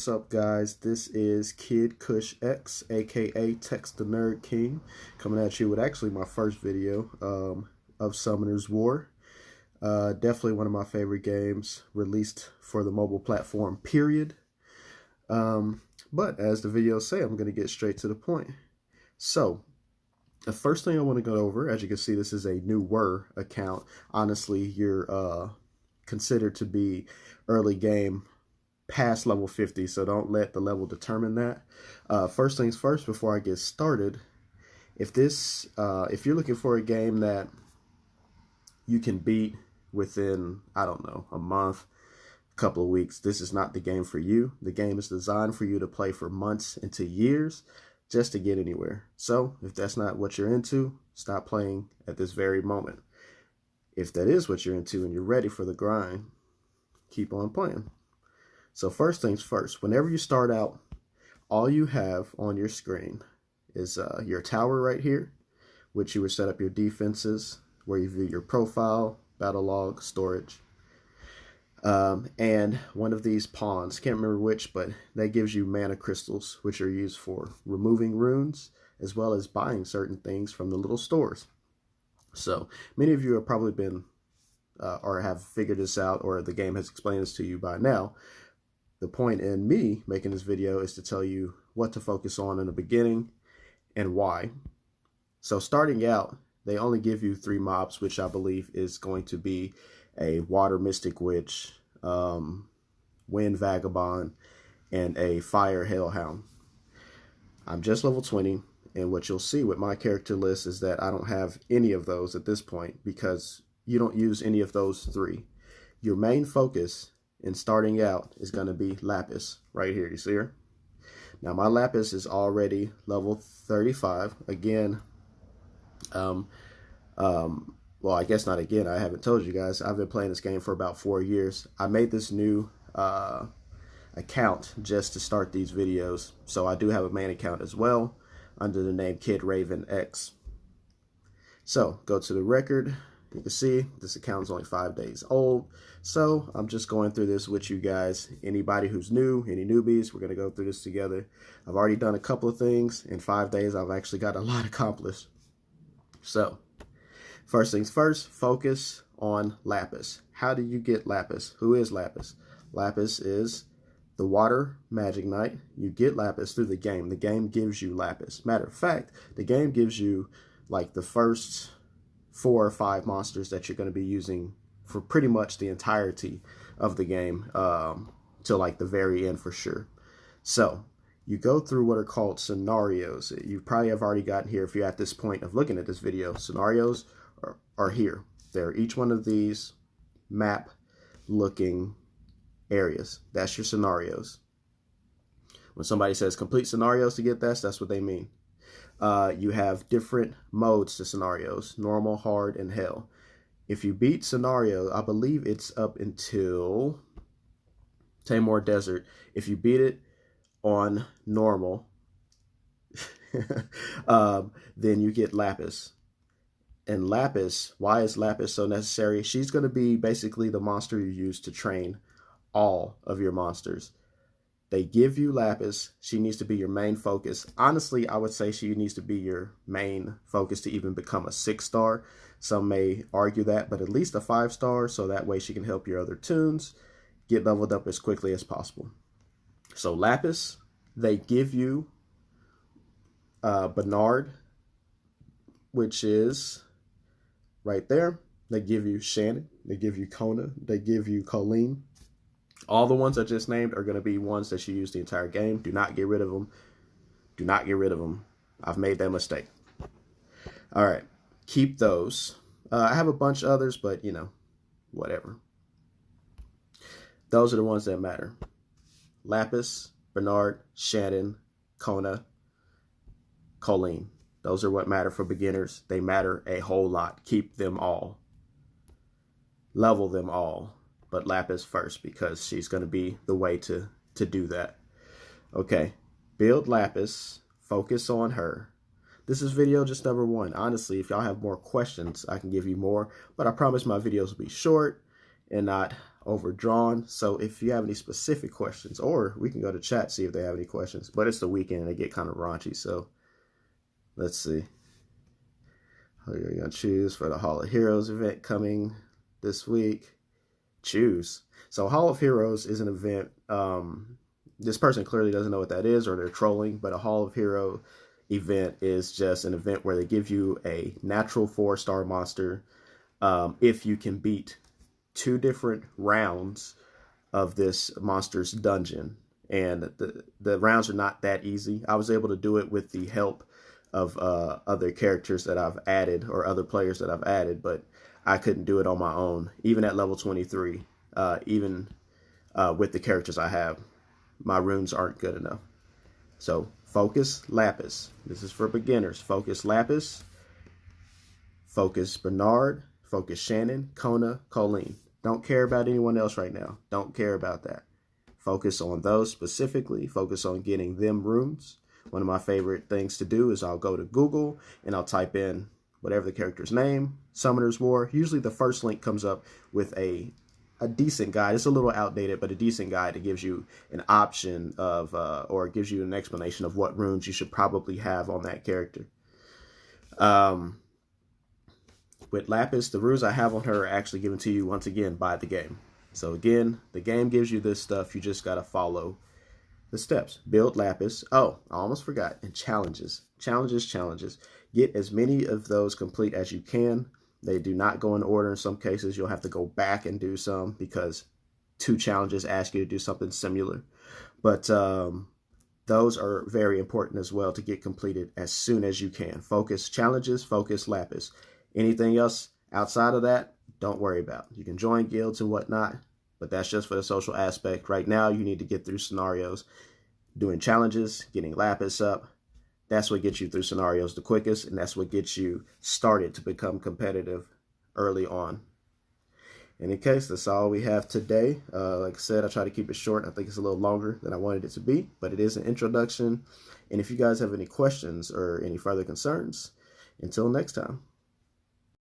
What's up, guys? This is Kid Kush X, aka Text the Nerd King, coming at you with actually my first video of Summoner's War. Definitely one of my favorite games released for the mobile platform, period. But as the videos say, I'm going to get straight to the point. So, the first thing I want to go over, as you can see, this is a newer account. Honestly, you're considered to be early game past level 50, so don't let the level determine that. First things first, before I get started, if you're looking for a game that you can beat within, I don't know, a month, a couple of weeks, this is not the game for you. The game is designed for you to play for months into years just to get anywhere. So if that's not what you're into, stop playing at this very moment. If that is what you're into and you're ready for the grind, keep on playing. So first things first, whenever you start out, all you have on your screen is your tower right here, which you would set up your defenses, where you view your profile, battle log, storage, and one of these pawns, can't remember which, but that gives you mana crystals, which are used for removing runes, as well as buying certain things from the little stores. So many of you have probably been, or have figured this out, or the game has explained this to you by now. The point in me making this video is to tell you what to focus on in the beginning and why. So starting out, they only give you 3 mobs, which I believe is going to be a Water Mystic Witch, Wind Vagabond, and a Fire Hellhound. I'm just level 20, and what you'll see with my character list is that I don't have any of those at this point because you don't use any of those 3. Your main focus in starting out is going to be Lapis right here. You see her? Now my Lapis is already level 35. Again, well, I guess not again. I haven't told you guys. I've been playing this game for about 4 years. I made this new account just to start these videos. So I do have a main account as well under the name Kid Raven X. So go to the record. You can see this account is only 5 days old. So I'm just going through this with you guys. Anybody who's new, any newbies, we're going to go through this together. I've already done a couple of things. In 5 days, I've actually got a lot accomplished. So first things first, focus on Lapis. How do you get Lapis? Who is Lapis? Lapis is the water magic knight. You get Lapis through the game. The game gives you Lapis. Matter of fact, the game gives you like the first 4 or 5 monsters that you're going to be using for pretty much the entirety of the game, till like the very end for sure. So you go through what are called scenarios. You probably have already gotten here if you're at this point of looking at this video. Scenarios are here. They're each one of these map looking areas. That's your scenarios. When somebody says complete scenarios to get this, that's what they mean. You have different modes to scenarios: normal, hard, and hell. If you beat scenario, I believe it's up until Tamor Desert. If you beat it on normal, then you get Lapis. And Lapis, why is Lapis so necessary? She's going to be basically the monster you use to train all of your monsters. They give you Lapis. She needs to be your main focus. Honestly, I would say she needs to be your main focus to even become a 6-star. Some may argue that, but at least a 5-star, so that way she can help your other toons get leveled up as quickly as possible. So Lapis, they give you Bernard, which is right there. They give you Shannon. They give you Kona. They give you Colleen. All the ones I just named are going to be ones that you use the entire game. Do not get rid of them. Do not get rid of them. I've made that mistake. All right. Keep those. I have a bunch of others, but, you know, whatever. Those are the ones that matter. Lapis, Bernard, Shannon, Kona, Colleen. Those are what matter for beginners. They matter a whole lot. Keep them all. Level them all. But Lapis first, because she's going to be the way to do that. Okay, build Lapis, focus on her. This is video just number 1. Honestly, if y'all have more questions, I can give you more, but I promise my videos will be short and not overdrawn. So if you have any specific questions, or we can go to chat, see if they have any questions, but it's the weekend and they get kind of raunchy. So let's see. You're going to choose for the Hall of Heroes event coming this week. Choose. So Hall of Heroes is an event. This person clearly doesn't know what that is, or they're trolling, but a Hall of Hero event is just an event where they give you a natural 4-star monster if you can beat 2 different rounds of this monster's dungeon. And the rounds are not that easy. I was able to do it with the help of other characters that I've added, or other players that I've added, but I couldn't do it on my own, even at level 23. Even with the characters I have, my runes aren't good enough. So focus Lapis. This is for beginners. Focus Lapis, focus Bernard, focus Shannon, Kona, Colleen. Don't care about anyone else right now. Don't care about that. Focus on those specifically. Focus on getting them runes. One of my favorite things to do is I'll go to Google and I'll type in whatever the character's name, Summoner's War. Usually the first link comes up with a decent guide. It's a little outdated, but a decent guide that gives you an option of, or gives you an explanation of what runes you should probably have on that character. With Lapis, the runes I have on her are actually given to you once again by the game. So again, the game gives you this stuff. You just got to follow the steps. Build Lapis. Oh, I almost forgot. And challenges. Challenges. Get as many of those complete as you can. They do not go in order. In some cases, you'll have to go back and do some because 2 challenges ask you to do something similar. But those are very important as well to get completed as soon as you can. Focus challenges, focus Lapis. Anything else outside of that, don't worry about. You can join guilds and whatnot, but that's just for the social aspect. Right now, you need to get through scenarios, doing challenges, getting Lapis up. That's what gets you through scenarios the quickest, and that's what gets you started to become competitive early on. In any case, that's all we have today. Like I said, I try to keep it short. I think it's a little longer than I wanted it to be, but it is an introduction. And if you guys have any questions or any further concerns, until next time.